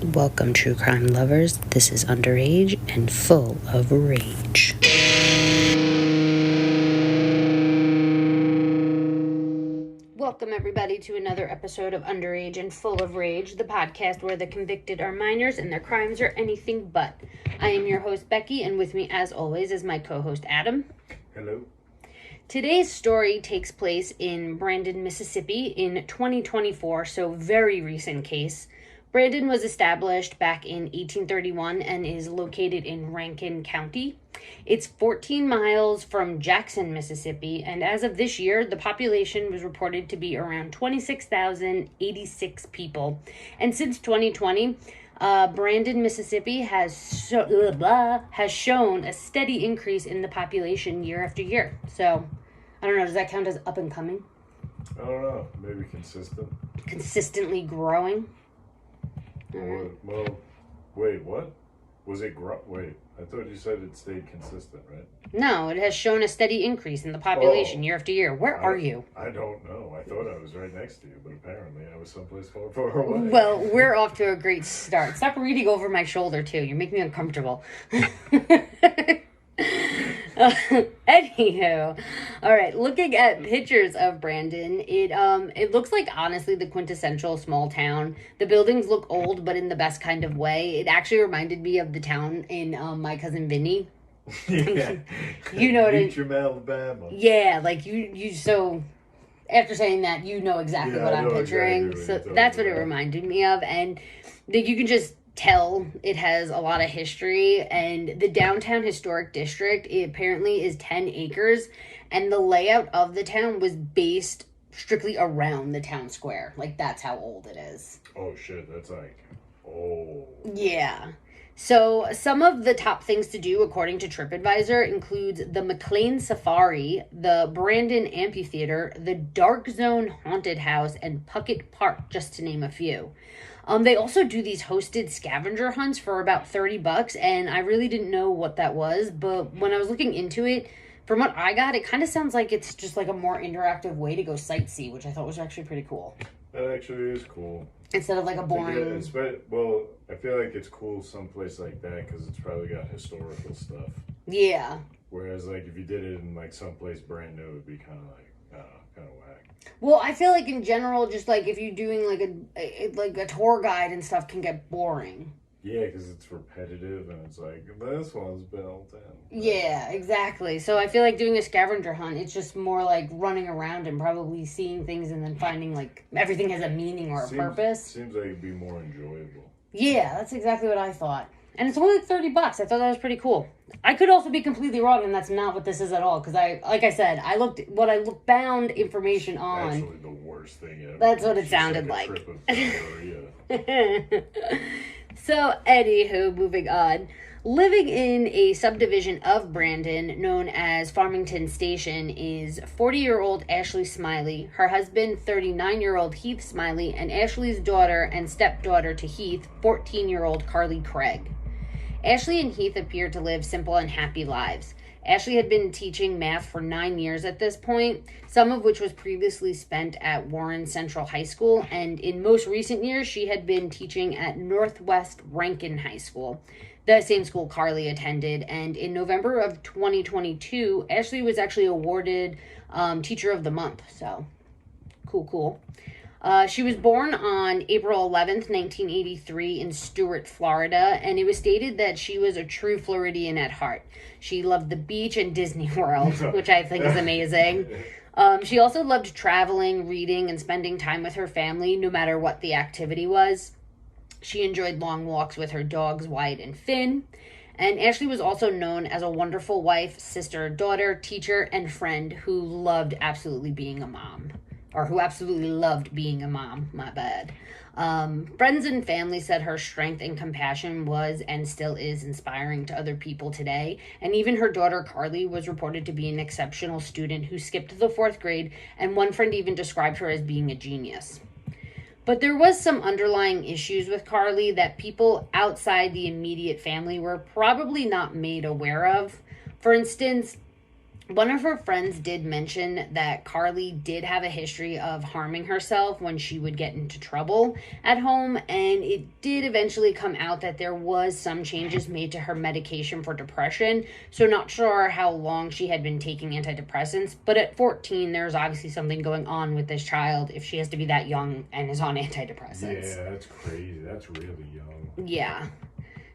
Welcome, true crime lovers. This is Underage and Full of Rage. Welcome, everybody, to another episode of Underage and Full of Rage, the podcast where the convicted are minors and their crimes are anything but. I am your host, Becky, and with me, as always, is my co-host, Adam. Hello. Today's story takes place in Brandon, Mississippi in 2024, so very recent case. Brandon was established back in 1831 and is located in Rankin County. It's 14 miles from Jackson, Mississippi, and as of this year, the population was reported to be around 26,086 people. And since 2020, Brandon, Mississippi has shown a steady increase in the population year after year. So, I don't know, does that count as up and coming? I don't know. Maybe consistent. Consistently growing? Well, wait, what? Was it Wait, I thought you said it stayed consistent, right? No, it has shown a steady increase in the population year after year. Where are you? I don't know. I thought I was right next to you, but apparently I was someplace far away. Well, we're off to a great start. Stop reading over my shoulder, too. You're making me uncomfortable. Anywho, all right, looking at pictures of Brandon, it looks like, honestly, the quintessential small town. The buildings look old, but in the best kind of way. It actually reminded me of the town in My Cousin Vinny. Yeah. You know what I mean? Alabama. Yeah, like you so after saying that, you know exactly what I'm picturing. Exactly so that's what it reminded me of, and you can just tell it has a lot of history. And the downtown historic district, it apparently is 10 acres, and the layout of the town was based strictly around the town square. Like, that's how old it is. Oh shit, that's like old. Yeah. So some of the top things to do, according to TripAdvisor, includes the McLean Safari, the Brandon Amphitheater, the Dark Zone Haunted House, and Puckett Park, just to name a few. They also do these hosted scavenger hunts for about $30, and I really didn't know what that was, but when I was looking into it, from what I got, it kind of sounds like it's just like a more interactive way to go sightsee, which I thought was actually pretty cool. That actually is cool. Instead of like a boring... Well, I feel like it's cool someplace like that because it's probably got historical stuff. Yeah. Whereas, like, if you did it in, like, someplace brand new, it would be kind of like, I don't know, kind of whack. Well, I feel like in general, just like if you're doing like a tour guide and stuff can get boring. Yeah, because it's repetitive and it's like, this one's built in. Yeah, exactly. So I feel like doing a scavenger hunt, it's just more like running around and probably seeing things and then finding like everything has a meaning or a purpose. Seems like it'd be more enjoyable. Yeah, that's exactly what I thought. And it's only like $30. I thought that was pretty cool. I could also be completely wrong, and that's not what this is at all. Because like I said, I found information on. Actually, the worst thing ever. That's what it sounded like. Trip of So, anywho, moving on. Living in a subdivision of Brandon known as Farmington Station is 40-year-old Ashley Smylie, her husband, 39-year-old Heath Smylie, and Ashley's daughter and stepdaughter to Heath, 14-year-old Carly Gregg. Ashley and Heath appeared to live simple and happy lives. Ashley had been teaching math for 9 years at this point, some of which was previously spent at Warren Central High School, and in most recent years, she had been teaching at Northwest Rankin High School, the same school Carly attended. And in November of 2022, Ashley was actually awarded Teacher of the Month, so cool. She was born on April 11th, 1983 in Stuart, Florida, and it was stated that she was a true Floridian at heart. She loved the beach and Disney World, which I think is amazing. She also loved traveling, reading, and spending time with her family, no matter what the activity was. She enjoyed long walks with her dogs, Wyatt and Finn. And Ashley was also known as a wonderful wife, sister, daughter, teacher, and friend who loved absolutely being a mom. Or who absolutely loved being a mom, my bad. Friends and family said her strength and compassion was and still is inspiring to other people today. And even her daughter Carly was reported to be an exceptional student who skipped the 4th grade, and one friend even described her as being a genius. But there was some underlying issues with Carly that people outside the immediate family were probably not made aware of. For instance, One of her friends did mention that Carly did have a history of harming herself when she would get into trouble at home, and it did eventually come out that there was some changes made to her medication for depression. So not sure how long she had been taking antidepressants, but at 14 there's obviously something going on with this child if she has to be that young and is on antidepressants. Yeah, that's crazy. That's really young. Yeah.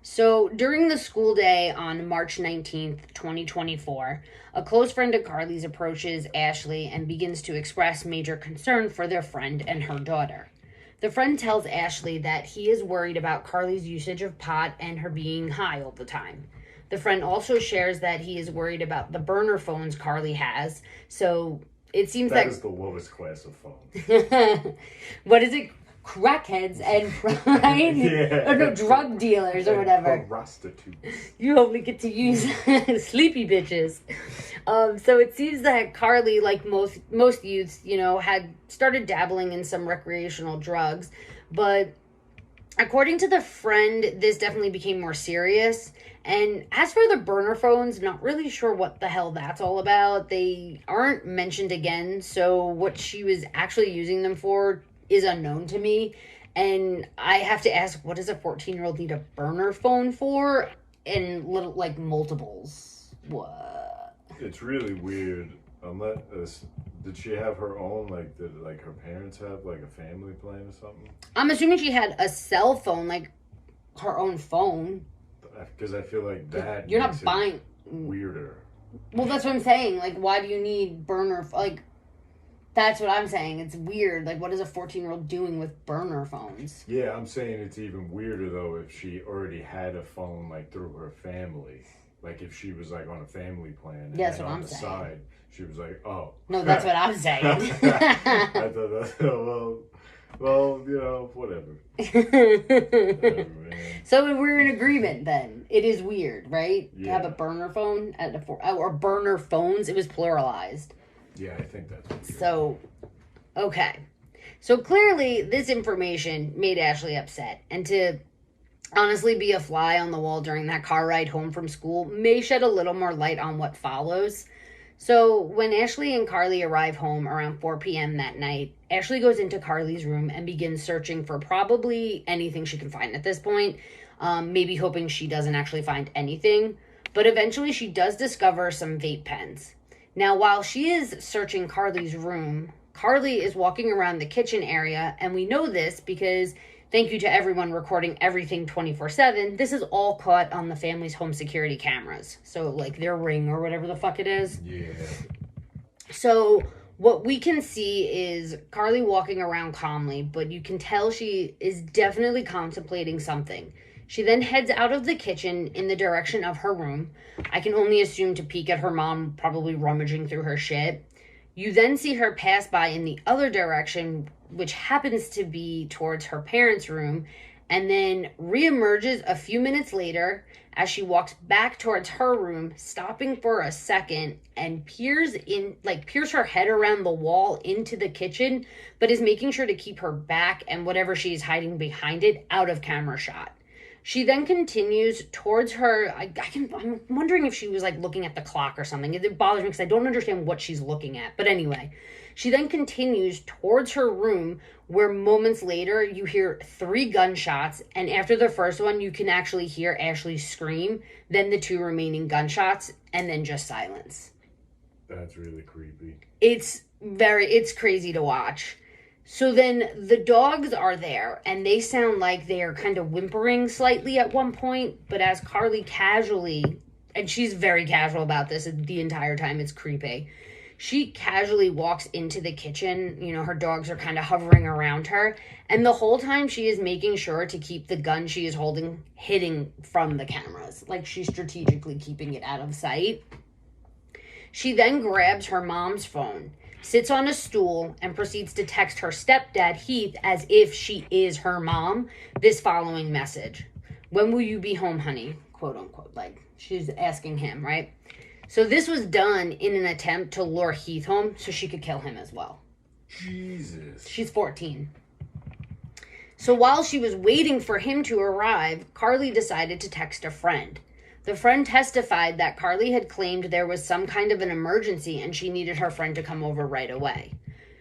So, during the school day on March 19th, 2024, a close friend of Carly's approaches Ashley and begins to express major concern for their friend and her daughter. The friend tells Ashley that he is worried about Carly's usage of pot and her being high all the time. The friend also shares that he is worried about the burner phones Carly has, so it seems that is the lowest class of phone. What is it? Crackheads and right? Yeah. Or no, drug dealers or whatever. Prostitutes. You only get to use sleepy bitches. So it seems that Carly, like most youths, had started dabbling in some recreational drugs, but according to the friend, this definitely became more serious. And as for the burner phones, not really sure what the hell that's all about. They aren't mentioned again, so what she was actually using them for is unknown to me. And I have to ask, what does a 14-year-old need a burner phone for? And little, like, multiples. What? It's really weird. Did she have her own, did her parents have a family plan or something? I'm assuming she had a cell phone, like her own phone. Because I feel like that you're makes not buying it weirder. Well, that's what I'm saying. Like, why do you need burner? That's what I'm saying. It's weird. Like, what is a 14-year-old doing with burner phones? Yeah, I'm saying it's even weirder, though, if she already had a phone, through her family. Like, if she was, on a family plan. And that's then what on I'm the saying. side, she was like, oh. No, that's what I'm saying. I thought well, whatever. Whatever, man. So we're in agreement, then. It is weird, right? Yeah. To have a burner phone or burner phones. It was pluralized. Yeah, I think that's weird. So, okay. So clearly, this information made Ashley upset. And to honestly be a fly on the wall during that car ride home from school may shed a little more light on what follows. So when Ashley and Carly arrive home around 4 p.m. that night, Ashley goes into Carly's room and begins searching for probably anything she can find at this point, maybe hoping she doesn't actually find anything. But eventually she does discover some vape pens. Now, while she is searching Carly's room, Carly is walking around the kitchen area, and we know this because, thank you to everyone recording everything 24/7, this is all caught on the family's home security cameras. So, their Ring or whatever the fuck it is. Yeah. So, what we can see is Carly walking around calmly, but you can tell she is definitely contemplating something. She then heads out of the kitchen in the direction of her room. I can only assume to peek at her mom, probably rummaging through her shit. You then see her pass by in the other direction, which happens to be towards her parents' room, and then reemerges a few minutes later as she walks back towards her room, stopping for a second and peers her head around the wall into the kitchen, but is making sure to keep her back and whatever she's hiding behind it out of camera shot. She then continues towards her. I'm wondering if she was looking at the clock or something. It bothers me because I don't understand what she's looking at. But anyway, she then continues towards her room where moments later you hear 3 gunshots. And after the first one, you can actually hear Ashley scream. Then the 2 remaining gunshots and then just silence. That's really creepy. It's crazy to watch. So then the dogs are there, and they sound like they are kind of whimpering slightly at one point, but as Carly casually, and she's very casual about this the entire time, it's creepy, she casually walks into the kitchen. Her dogs are kind of hovering around her, and the whole time she is making sure to keep the gun she is holding hidden from the cameras. She's strategically keeping it out of sight. She then grabs her mom's phone, sits on a stool, and proceeds to text her stepdad, Heath, as if she is her mom, this following message. "When will you be home, honey?" Quote unquote. She's asking him, right? So this was done in an attempt to lure Heath home so she could kill him as well. Jesus. She's 14. So while she was waiting for him to arrive, Carly decided to text a friend. The friend testified that Carly had claimed there was some kind of an emergency and she needed her friend to come over right away.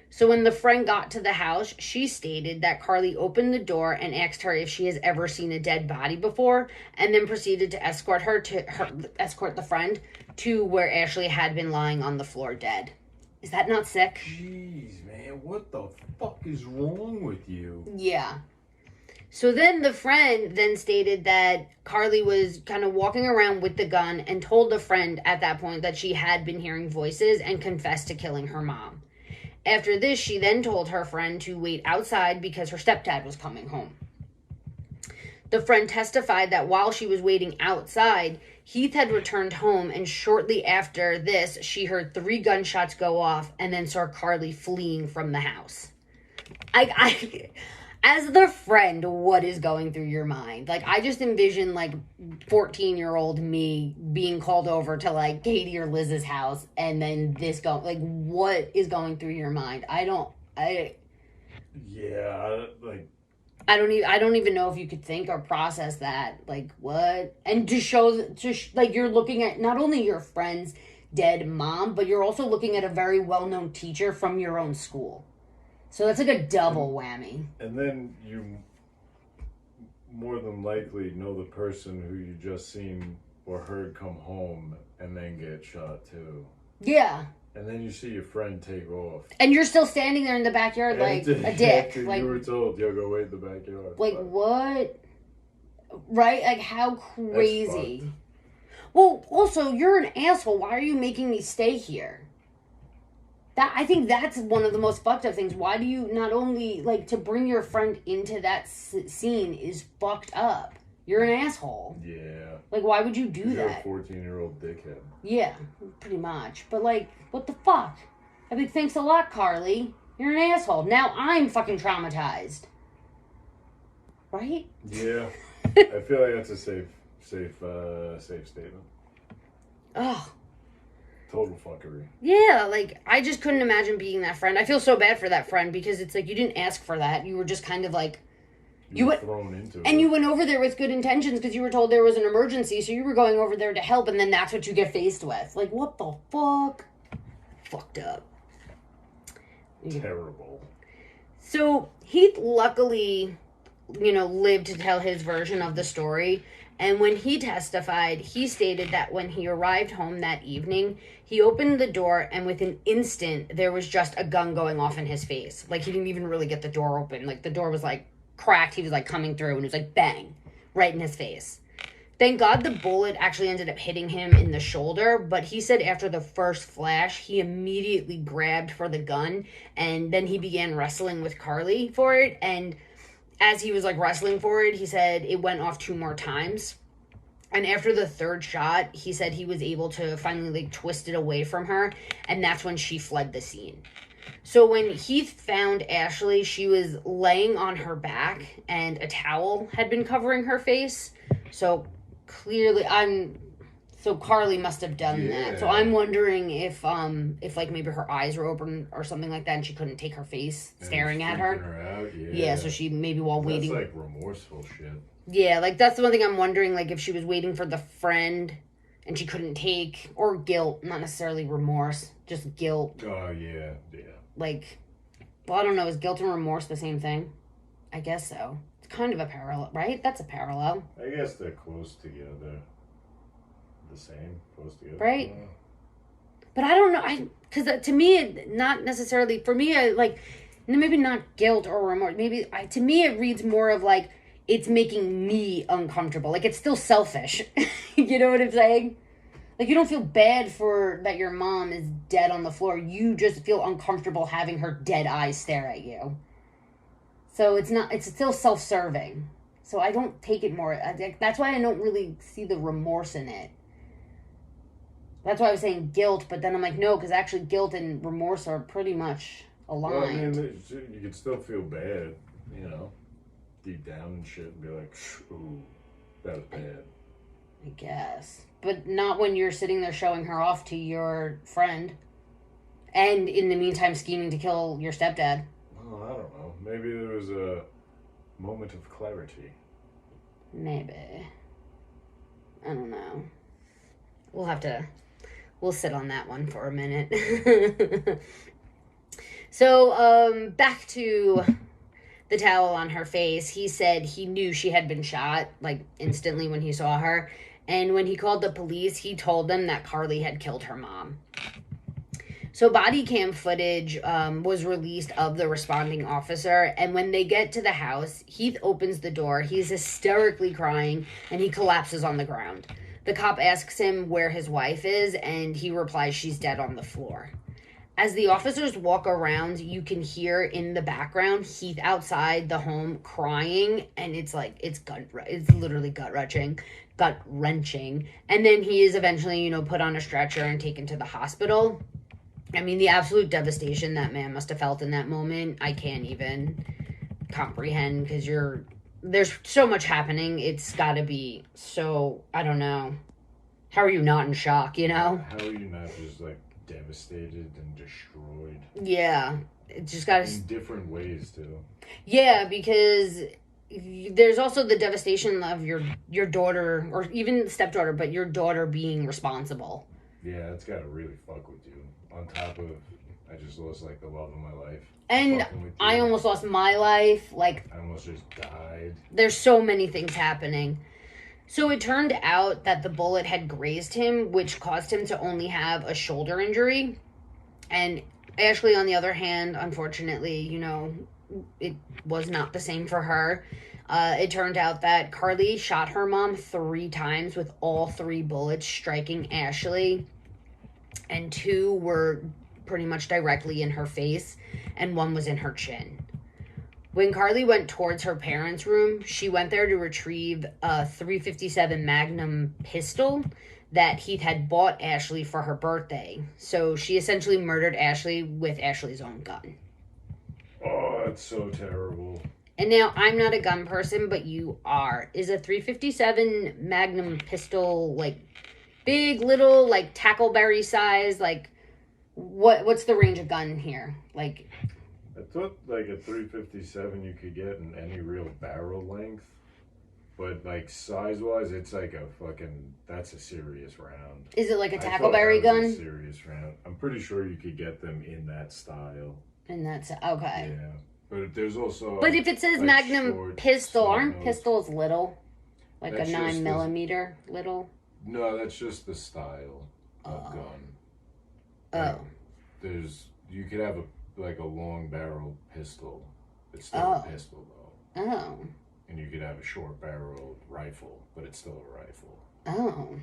So when the friend got to the house, she stated that Carly opened the door and asked her if she has ever seen a dead body before, and then proceeded to escort the friend to where Ashley had been lying on the floor dead. Is that not sick? Jeez, man, what the fuck is wrong with you? Yeah. So then the friend then stated that Carly was kind of walking around with the gun and told the friend at that point that she had been hearing voices and confessed to killing her mom. After this, she then told her friend to wait outside because her stepdad was coming home. The friend testified that while she was waiting outside, Heath had returned home, and shortly after this, she heard 3 gunshots go off and then saw Carly fleeing from the house. As the friend, what is going through your mind? Like, I just envision, like, 14-year-old me being called over to, like, Katie or Liz's house, and then this like, what is going through your mind? I don't even know if you could think or process that. Like, what? And like, you're looking at not only your friend's dead mom, but you're also looking at a very well-known teacher from your own school. So that's like a double whammy. And then you more than likely know the person who you just seen or heard come home and then get shot too. Yeah. And then you see your friend take off. And you're still standing there in the backyard like a dick. Like, you were told, yo, go wait in the backyard. Like, what? Right? Like, how crazy. Well, also, you're an asshole. Why are you making me stay here? I think that's one of the most fucked up things. Why do you not only, like, to bring your friend into that scene is fucked up. You're an asshole. Yeah. Like, why would you do that? You're a 14-year-old dickhead. Yeah, pretty much. But, like, what the fuck? I'd be, thanks a lot, Carly. You're an asshole. Now I'm fucking traumatized. Right? Yeah. I feel like that's a safe statement. Ugh. Total fuckery. Yeah, like, I just couldn't imagine being that friend. I feel so bad for that friend because it's like you didn't ask for that. You were just kind of like... You were thrown into it. And you went over there with good intentions because you were told there was an emergency, so you were going over there to help, and then that's what you get faced with. Like, what the fuck? Fucked up. Terrible. So, Heath luckily, lived to tell his version of the story. And when he testified, he stated that when he arrived home that evening, he opened the door, and within an instant, there was just a gun going off in his face. Like, he didn't even really get the door open. Like, the door was, like, cracked. He was, like, coming through, and it was, like, bang, right in his face. Thank God the bullet actually ended up hitting him in the shoulder, but he said after the first flash, he immediately grabbed for the gun, and then he began wrestling with Carly for it, and as he was, like, wrestling for it, he said it went off 2 more times. And after the 3rd shot, he said he was able to finally, like, twist it away from her, and that's when she fled the scene. So when Heath found Ashley, she was laying on her back, and a towel had been covering her face. So clearly, so Carly must have done that. So I'm wondering if like maybe her eyes were open or something like that, and she couldn't take her face staring at her. Out, yeah. So she maybe while waiting. That's like remorseful shit. Yeah, like that's the one thing I'm wondering, like if she was waiting for the friend and she couldn't take, or guilt, not necessarily remorse, just guilt. Oh yeah. Like, well, I don't know. Is guilt and remorse the same thing? I guess so. It's kind of a parallel, right? That's a parallel. I guess they're close together. The same, close together. Right? But I don't know. Because to me, not necessarily, for me, maybe not guilt or remorse. Maybe, to me, it reads more of like, it's making me uncomfortable. Like, it's still selfish. You know what I'm saying? Like, you don't feel bad for that your mom is dead on the floor. You just feel uncomfortable having her dead eyes stare at you. So it's still self-serving. So I don't take it more. That's why I don't really see the remorse in it. That's why I was saying guilt, but then I'm like, no, because actually guilt and remorse are pretty much aligned. Well, I mean, you can still feel bad, deep down and shit, and be like, ooh, that was bad. I guess. But not when you're sitting there showing her off to your friend. And in the meantime scheming to kill your stepdad. Well, I don't know. Maybe there was a moment of clarity. Maybe. I don't know. we'll sit on that one for a minute. So, back to the towel on her face. He said he knew she had been shot, like, instantly when he saw her. And when he called the police, he told them that Carly had killed her mom. So body cam footage was released of the responding officer, and when they get to the house, Heath opens the door. He's hysterically crying, and he collapses on the ground. The cop asks him where his wife is, and he replies she's dead on the floor. As the officers walk around, you can hear in the background Heath outside the home crying, and it's literally gut-wrenching. And then he is eventually, put on a stretcher and taken to the hospital. I mean, the absolute devastation that man must have felt in that moment, I can't even comprehend, because there's so much happening. It's got to be so, I don't know. How are you not in shock, How are you not just, devastated and destroyed? Yeah. It just got to... In different ways, too. Yeah, because there's also the devastation of your daughter, or even stepdaughter, but your daughter being responsible. Yeah, it's got to really fuck with you. On top of, I just lost, the love of my life. And I almost lost my life. I almost just died. There's so many things happening. So it turned out that the bullet had grazed him, which caused him to only have a shoulder injury. And Ashley, on the other hand, unfortunately, it was not the same for her. It turned out that Carly shot her mom 3 times, with all 3 bullets striking Ashley. And 2 were pretty much directly in her face, and 1 was in her chin. When Carly went towards her parents' room, she went there to retrieve a .357 Magnum pistol that Heath had bought Ashley for her birthday. So she essentially murdered Ashley with Ashley's own gun. Oh, that's so terrible. And now, I'm not a gun person, but you are. Is a .357 Magnum pistol, big, little, tackleberry size? What's the range of gun here? I thought, a .357 you could get in any real barrel length. But, size-wise, it's that's a serious round. Is it a tackleberry gun? A serious round. I'm pretty sure you could get them in that style. And that's, okay. Yeah. But there's also... But if it says Magnum pistol, aren't pistols little? A 9mm little? No, that's just the style of gun. You could have a long barrel pistol. It's still a pistol though. Oh. And you could have a short barrel rifle, but it's still a rifle. Oh.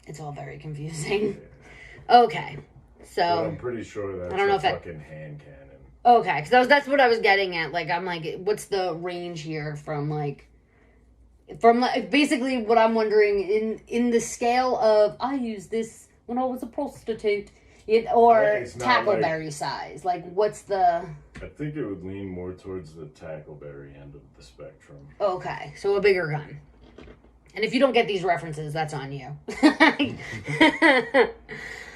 It's all very confusing. Yeah. Okay. So well, I'm pretty sure that's a fucking hand cannon. Okay, because that's what I was getting at. I'm what's the range here from basically what I'm wondering in the scale of I used this when I was a prostitute, or tackleberry size. What's the? I think it would lean more towards the tackleberry end of the spectrum. Okay, so a bigger gun. And if you don't get these references, that's on you.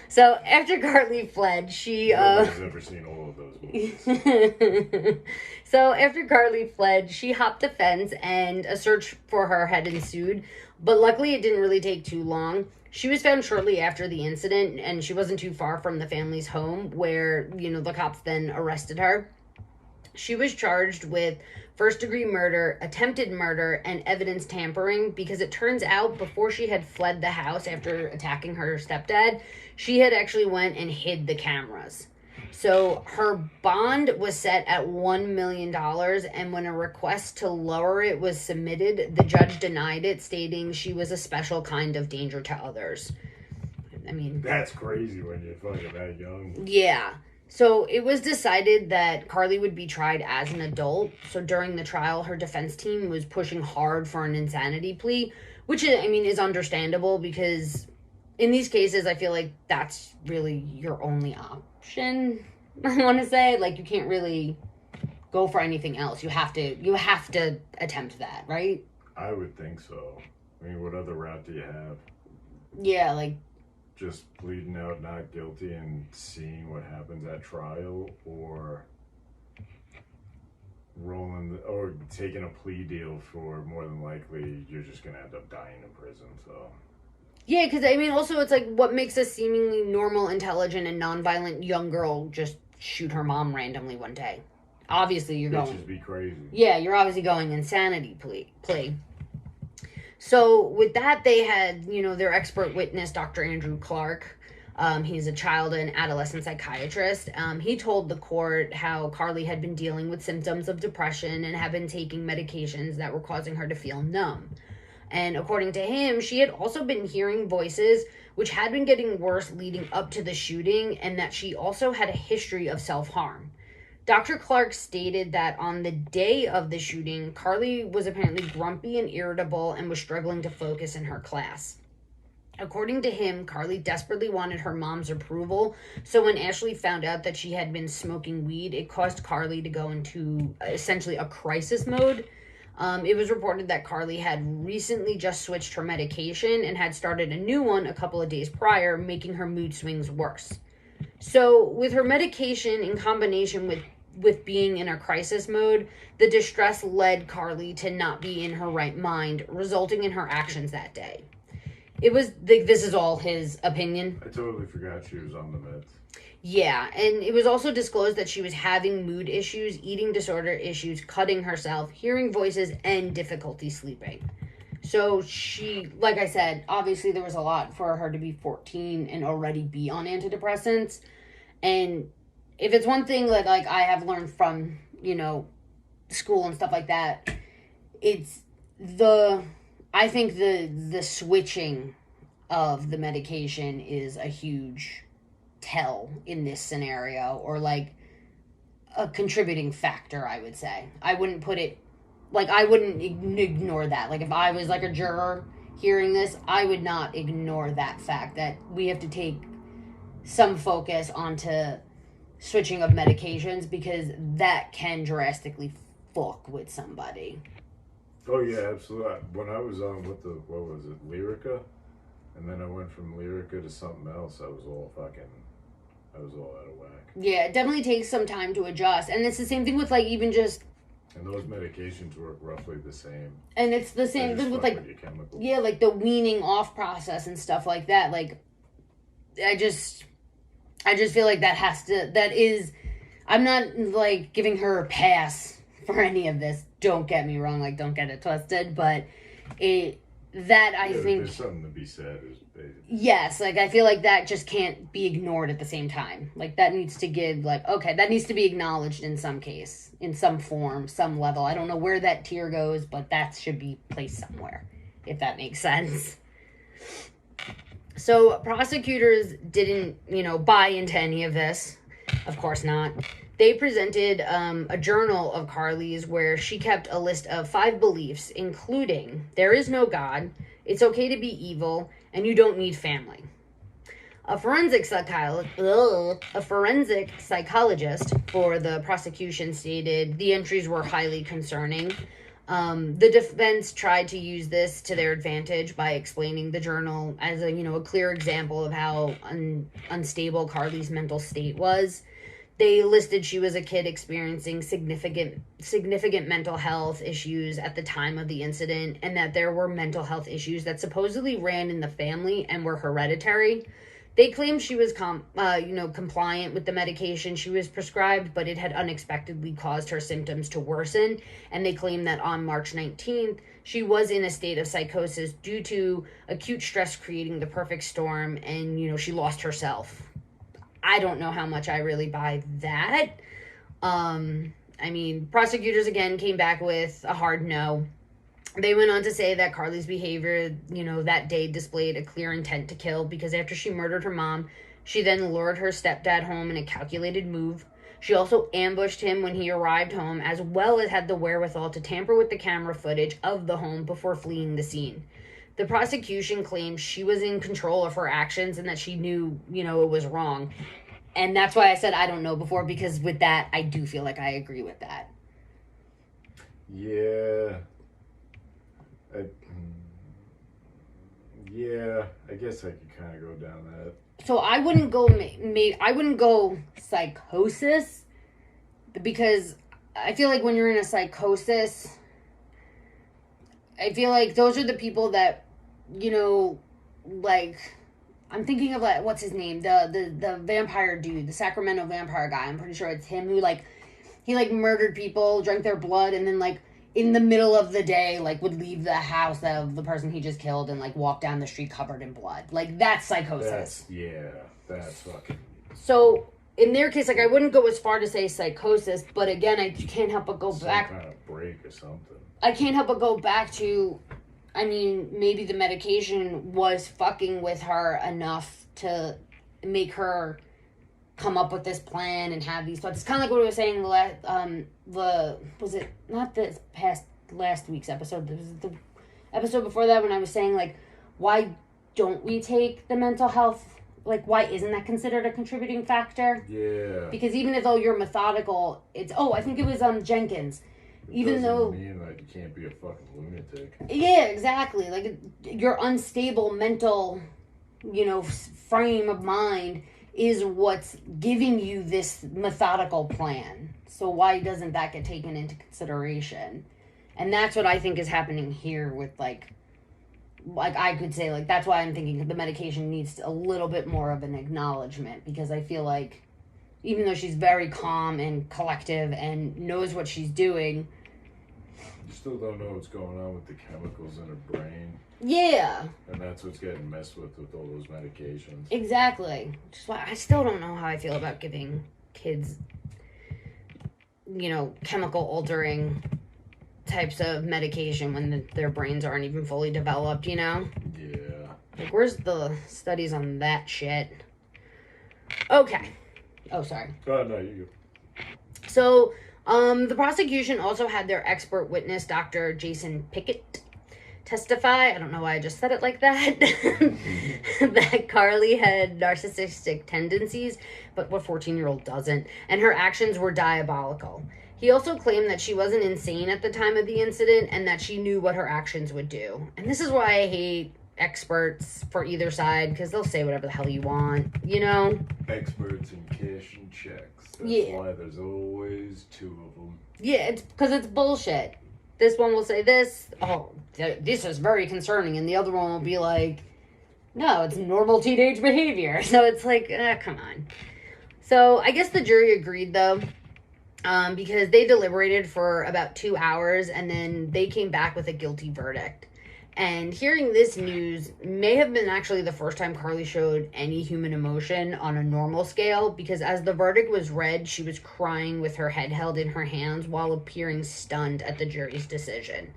So after Carly fled, Nobody's ever seen all of those movies. So after Carly fled, she hopped the fence, and a search for her had ensued. But luckily, it didn't really take too long. She was found shortly after the incident, and she wasn't too far from the family's home, where, the cops then arrested her. She was charged with first-degree murder, attempted murder, and evidence tampering, because it turns out before she had fled the house after attacking her stepdad, she had actually went and hid the cameras. So her bond was set at $1 million, and when a request to lower it was submitted, the judge denied it, stating she was a special kind of danger to others. I mean... That's crazy when you're fucking that young. Yeah. So it was decided that Carly would be tried as an adult. So during the trial, her defense team was pushing hard for an insanity plea, which is understandable, because in these cases, I feel like that's really your only option. I want to say, you can't really go for anything else. You have to attempt that, right? I would think so. What other route do you have? Yeah, just pleading out not guilty and seeing what happens at trial, or taking a plea deal for more than likely you're just gonna end up dying in prison. So Yeah, because, I mean, also, it's like, what makes a seemingly normal, intelligent, and nonviolent young girl just shoot her mom randomly one day? Obviously, you're Bitches going... be crazy. Yeah, you're obviously going insanity plea. So, with that, they had, their expert witness, Dr. Andrew Clark. He's a child and adolescent psychiatrist. He told the court how Carly had been dealing with symptoms of depression and had been taking medications that were causing her to feel numb. And according to him, she had also been hearing voices, which had been getting worse leading up to the shooting, and that she also had a history of self-harm. Dr. Clark stated that on the day of the shooting, Carly was apparently grumpy and irritable and was struggling to focus in her class. According to him, Carly desperately wanted her mom's approval, so when Ashley found out that she had been smoking weed, it caused Carly to go into essentially a crisis mode. It was reported that Carly had recently just switched her medication and had started a new one a couple of days prior, making her mood swings worse. So, with her medication in combination with being in a crisis mode, the distress led Carly to not be in her right mind, resulting in her actions that day. It was, this is all his opinion. I totally forgot she was on the meds. Yeah, and it was also disclosed that she was having mood issues, eating disorder issues, cutting herself, hearing voices, and difficulty sleeping. So she, like I said, obviously there was a lot for her to be 14 and already be on antidepressants. And if it's one thing that, like, I have learned from, school and stuff like that, it's I think the switching of the medication is a huge tell in this scenario, or like a contributing factor, I would say. I wouldn't put it, like, I wouldn't ignore that. Like, if I was like a juror hearing this, I would not ignore that fact that we have to take some focus onto switching of medications, because that can drastically fuck with somebody. Oh yeah, absolutely. When I was on what was it, Lyrica, and then I went from Lyrica to something else, I was all out of whack. Yeah, it definitely takes some time to adjust, and it's the same thing with, like, even just... And those medications work roughly the same. And it's the same thing with, like, yeah, like the weaning off process and stuff like that. Like, I just feel like I'm not, like, giving her a pass for any of this. Don't get me wrong, like, don't get it twisted, but I think... There's something to be said. Yes, like, I feel like that just can't be ignored at the same time. Like, that needs to give, like, okay, that needs to be acknowledged in some case, in some form, some level. I don't know where that tier goes, but that should be placed somewhere, if that makes sense. So, prosecutors didn't, buy into any of this. Of course not. They presented a journal of Carly's where she kept a list of 5 beliefs, including, there is no God, it's okay to be evil, and you don't need family. A forensic psychologist for the prosecution stated the entries were highly concerning. The defense tried to use this to their advantage by explaining the journal as a clear example of how unstable Carly's mental state was. They listed she was a kid experiencing significant mental health issues at the time of the incident, and that there were mental health issues that supposedly ran in the family and were hereditary. They claimed she was compliant with the medication she was prescribed, but it had unexpectedly caused her symptoms to worsen, and they claimed that on March 19th, she was in a state of psychosis due to acute stress creating the perfect storm, and, she lost herself. I don't know how much I really buy that. Prosecutors again came back with a hard no. They went on to say that Carly's behavior, that day displayed a clear intent to kill, because after she murdered her mom, she then lured her stepdad home in a calculated move. She also ambushed him when he arrived home, as well as had the wherewithal to tamper with the camera footage of the home before fleeing the scene. The prosecution claimed she was in control of her actions and that she knew, it was wrong. And that's why I said I don't know before, because with that, I do feel like I agree with that. Yeah. I guess I could kind of go down that. So I wouldn't go, psychosis, because I feel like when you're in a psychosis, I feel like those are the people that, like, I'm thinking of, like, what's his name? The vampire dude, the Sacramento vampire guy. I'm pretty sure it's him who, like, he, like, murdered people, drank their blood, and then, like, in the middle of the day, like, would leave the house of the person he just killed and, like, walk down the street covered in blood. Like, that's psychosis. That's fucking... So, in their case, like, I wouldn't go as far to say psychosis, but again, I can't help but go back... Some kind of break or something. I can't help but go back to, I mean, maybe the medication was fucking with her enough to make her come up with this plan and have these thoughts. It's kind of like what I was saying, was it not this past last week's episode, it was the episode before that when I was saying, like, why don't we take the mental health, like, why isn't that considered a contributing factor? Yeah. Because even though you're methodical, I think it was Jenkins. Even though mean like you can't be a fucking lunatic. Yeah, exactly. Like, your unstable mental, frame of mind is what's giving you this methodical plan. So why doesn't that get taken into consideration? And that's what I think is happening here with, like I could say, like, that's why I'm thinking the medication needs a little bit more of an acknowledgement, because I feel like even though she's very calm and collective and knows what she's doing, you still don't know what's going on with the chemicals in her brain. Yeah. And that's what's getting messed with all those medications. Exactly. Which is why I still don't know how I feel about giving kids, chemical altering types of medication when their brains aren't even fully developed, Yeah. Like, where's the studies on that shit? Okay. Oh, sorry. Oh, no, you go. So, the prosecution also had their expert witness, Dr. Jason Pickett, testify. I don't know why I just said it like that. That Carly had narcissistic tendencies, but what 14-year-old doesn't? And her actions were diabolical. He also claimed that she wasn't insane at the time of the incident and that she knew what her actions would do. And this is why I hate experts for either side, because they'll say whatever the hell you want, Experts in cash and checks. That's why there's always two of them. Yeah, it's because it's bullshit. This one will say this, this is very concerning, and the other one will be like, no, it's normal teenage behavior. So it's like, come on. So I guess the jury agreed, though, because they deliberated for about 2 hours, and then they came back with a guilty verdict. And hearing this news may have been actually the first time Carly showed any human emotion on a normal scale, because as the verdict was read, she was crying with her head held in her hands while appearing stunned at the jury's decision.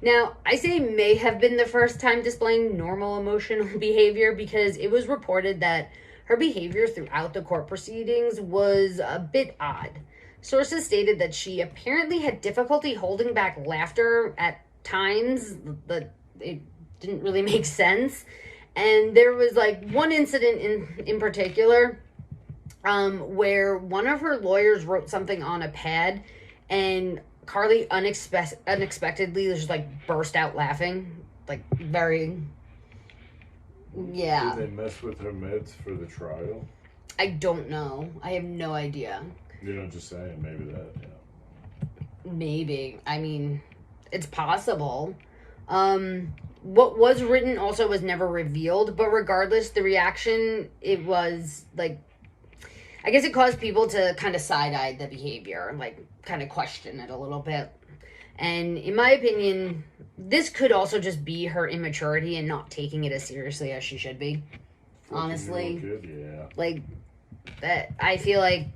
Now, I say may have been the first time displaying normal emotional behavior, because it was reported that her behavior throughout the court proceedings was a bit odd. Sources stated that she apparently had difficulty holding back laughter at times, but it didn't really make sense. And there was, like, one incident in particular where one of her lawyers wrote something on a pad, and Carly unexpectedly just, like, burst out laughing, like, very, yeah. Did they mess with her meds for the trial? I don't know. I have no idea. Just saying, maybe that, Maybe. I mean, it's possible. What was written also was never revealed, but regardless, the reaction, it was, like, I guess it caused people to kind of side-eye the behavior, like, kind of question it a little bit. And in my opinion, this could also just be her immaturity and not taking it as seriously as she should be. Honestly. Good, yeah. Like, that, I feel like...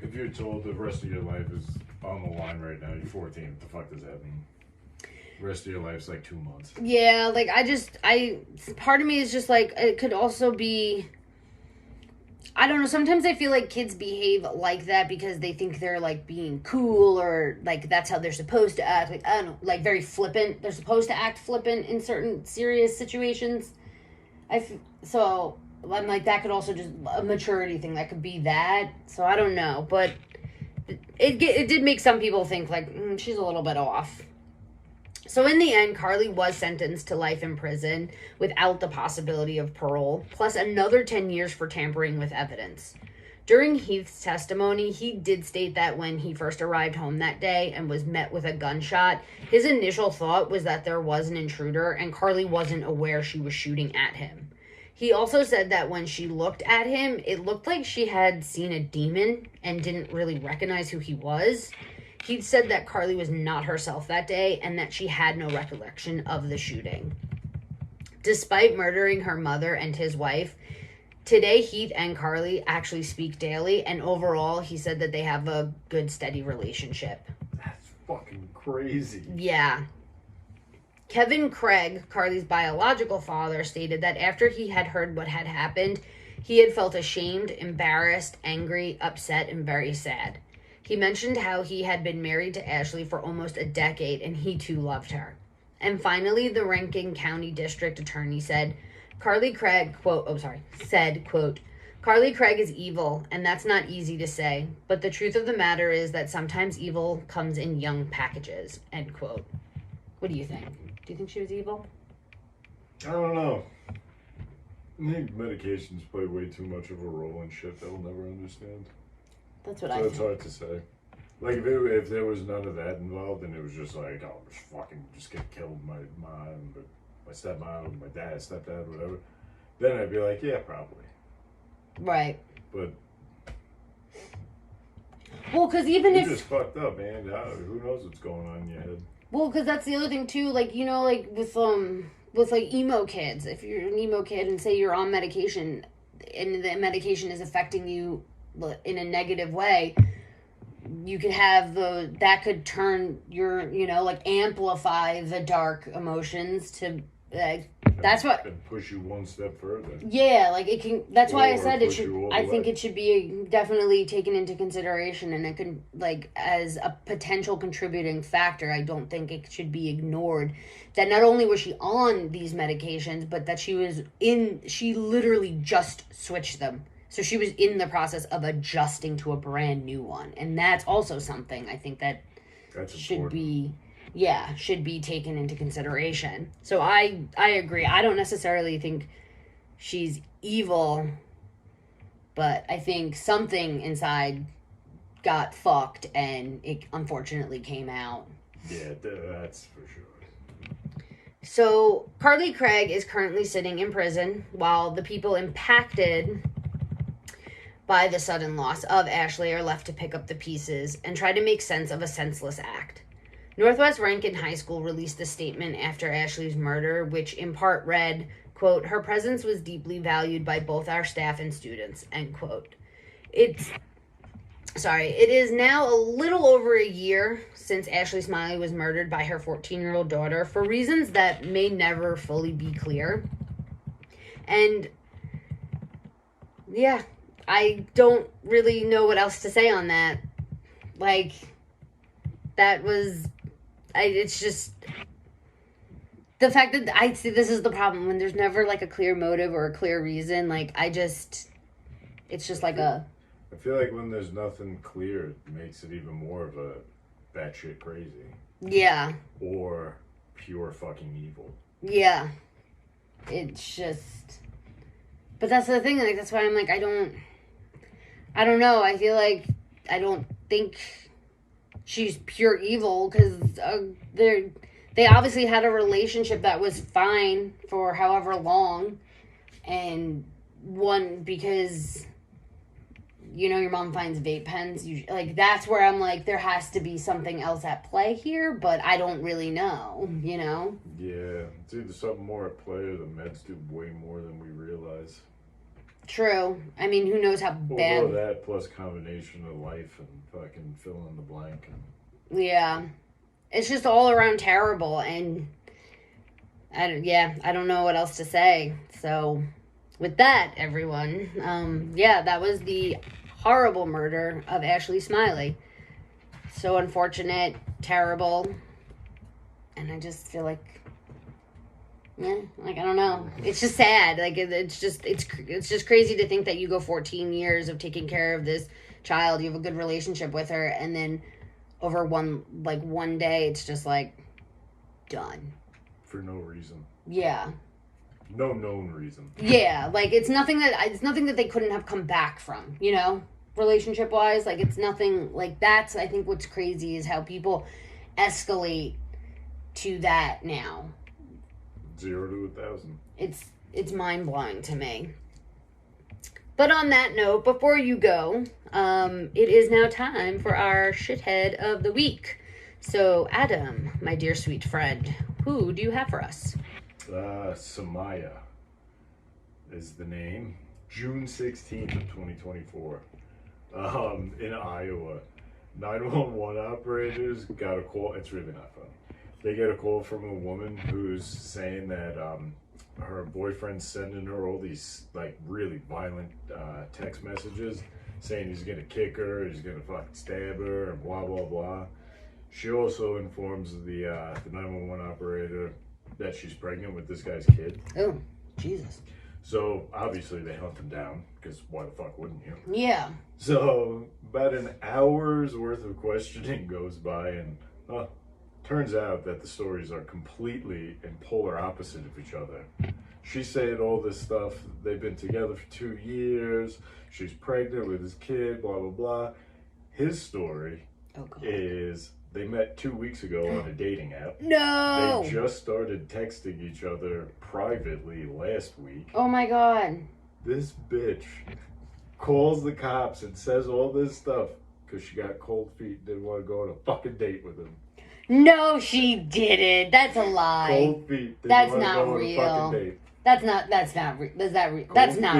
If you're told the rest of your life is on the line right now, you're 14, what the fuck does that mean? The rest of your life's like 2 months. Yeah, like, part of me is just like, it could also be, I don't know, sometimes I feel like kids behave like that because they think they're, like, being cool, or, like, that's how they're supposed to act, like, I don't know, like, very flippant. They're supposed to act flippant in certain serious situations. So, I'm like, that could also just, a maturity thing, that could be that, so I don't know, but it did make some people think, like, she's a little bit off. So in the end, Carly was sentenced to life in prison without the possibility of parole, plus another 10 years for tampering with evidence. During Heath's testimony, he did state that when he first arrived home that day and was met with a gunshot, his initial thought was that there was an intruder and Carly wasn't aware she was shooting at him. He also said that when she looked at him, it looked like she had seen a demon and didn't really recognize who he was. He said that Carly was not herself that day and that she had no recollection of the shooting. Despite murdering her mother and his wife, today Heath and Carly actually speak daily, and overall he said that they have a good, steady relationship. That's fucking crazy. Yeah. Kevin Craig, Carly's biological father, stated that after he had heard what had happened, he had felt ashamed, embarrassed, angry, upset, and very sad. He mentioned how he had been married to Ashley for almost a decade and he too loved her. And finally, the Rankin County District Attorney said, Carly Craig, quote, Carly Craig is evil, and that's not easy to say, but the truth of the matter is that sometimes evil comes in young packages, end quote. What do you think? Do you think she was evil? I don't know. I think medications play way too much of a role in shit they'll never understand. That's what I think. So it's hard to say. Like, if there was none of that involved and it was just like, oh, just get killed, my mom, my stepmom, my dad, stepdad, whatever, then I'd be like, yeah, probably. Right. But well, because even you're if just fucked up, man. Who knows what's going on in your head? Well, because that's the other thing too. Like, you know, like with like emo kids, if you're an emo kid and say you're on medication, and the medication is affecting you in a negative way, you could have that could turn your, you know, like amplify the dark emotions to that's what and push you one step further. Yeah, like it can. That's why I said it should. I think way. It should be definitely taken into consideration, and it could, like, as a potential contributing factor. I don't think it should be ignored. That not only was she on these medications, but that she literally just switched them. So she was in the process of adjusting to a brand new one, and that's also something I think that's should important. Should be taken into consideration. So I agree. I don't necessarily think she's evil, but I think something inside got fucked and it unfortunately came out. Yeah, that's for sure. So Carly Craig is currently sitting in prison while the people impacted by the sudden loss of Ashley are left to pick up the pieces and try to make sense of a senseless act. Northwest Rankin High School released a statement after Ashley's murder, which in part read, quote, her presence was deeply valued by both our staff and students, end quote. It is now a little over a year since Ashley Smylie was murdered by her 14-year-old daughter for reasons that may never fully be clear. And yeah, I don't really know what else to say on that. Like, that was... it's just the fact that I see this is the problem when there's never like a clear motive or a clear reason. Like, it's just like I feel like when there's nothing clear, it makes it even more of a batshit crazy. Yeah. Or pure fucking evil. Yeah. It's just, but that's the thing. Like, that's why I'm like, I don't know. I feel like I don't think she's pure evil because they obviously had a relationship that was fine for however long, and one because, you know, your mom finds vape pens, like, that's where I'm like, there has to be something else at play here, but I don't really know, you know? Yeah, it's either something more at play or the meds do way more than we realize. True. I mean, who knows how bad... Or that plus combination of life and fucking fill in the blank. Yeah. It's just all around terrible, and I don't know what else to say. So, with that, everyone, that was the horrible murder of Ashley Smylie. So unfortunate, terrible, and I just feel like, I don't know. It's just sad. Like, it's just crazy to think that you go 14 years of taking care of this child, you have a good relationship with her, and then over one day, it's just like done for no reason. Yeah. No known reason. Yeah, like it's nothing that they couldn't have come back from, you know, relationship wise. Like, it's nothing like that's, I think what's crazy is how people escalate to that now. 0 to 1,000. It's It's mind-blowing to me. But on that note, before you go, it is now time for our shithead of the week. So, Adam, my dear sweet friend, who do you have for us? Samaya is the name. June 16th of 2024. In Iowa. 911 operators got a call. It's really not funny. They get a call from a woman who's saying that her boyfriend's sending her all these like really violent text messages saying he's gonna kick her, he's gonna fucking stab her, and blah blah blah. She also informs the 911 operator that she's pregnant with this guy's kid. Oh, Jesus. So obviously they hunt him down, because why the fuck wouldn't you? Yeah. So about an hour's worth of questioning goes by, and turns out that the stories are completely in polar opposite of each other. She's saying all this stuff, they've been together for 2 years, she's pregnant with his kid, blah blah blah. His story is they met 2 weeks ago on a dating app. No! They just started texting each other privately last week. Oh my God. This bitch calls the cops and says all this stuff because she got cold feet and didn't want to go on a fucking date with him. No, she didn't. That's a lie. Cold feet. That's not real. That's not real. That's not real.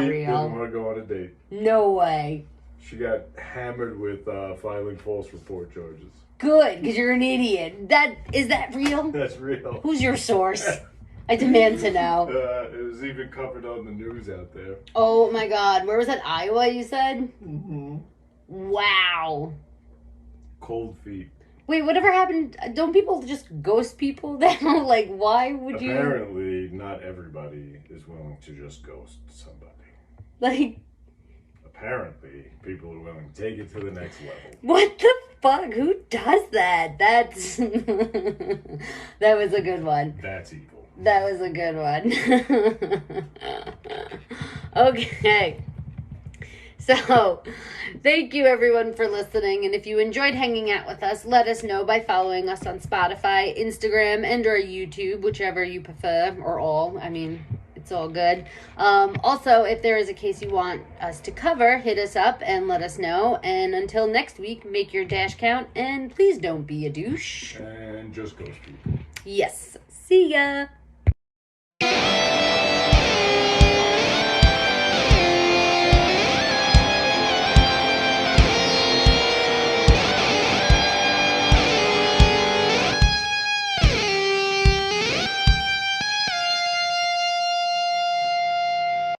Didn't want to go on a date. No way. She got hammered with filing false report charges. Good, because you're an idiot. Is that real? That's real. Who's your source? I demand to know. It was even covered on the news out there. Oh my God. Where was that? Iowa, you said? Mm-hmm. Wow. Cold feet. Wait, whatever happened? Don't people just ghost people now? Like, why would you? Apparently, not everybody is willing to just ghost somebody. Like, apparently, people are willing to take it to the next level. What the fuck? Who does that? That's that was a good one. That's evil. That was a good one. Okay. So, thank you everyone for listening, and if you enjoyed hanging out with us, let us know by following us on Spotify, Instagram, and or YouTube, whichever you prefer, or all. I mean, it's all good. Also, if there is a case you want us to cover, hit us up and let us know. And until next week, make your dash count, and please don't be a douche. And just ghost people. Yes. See ya.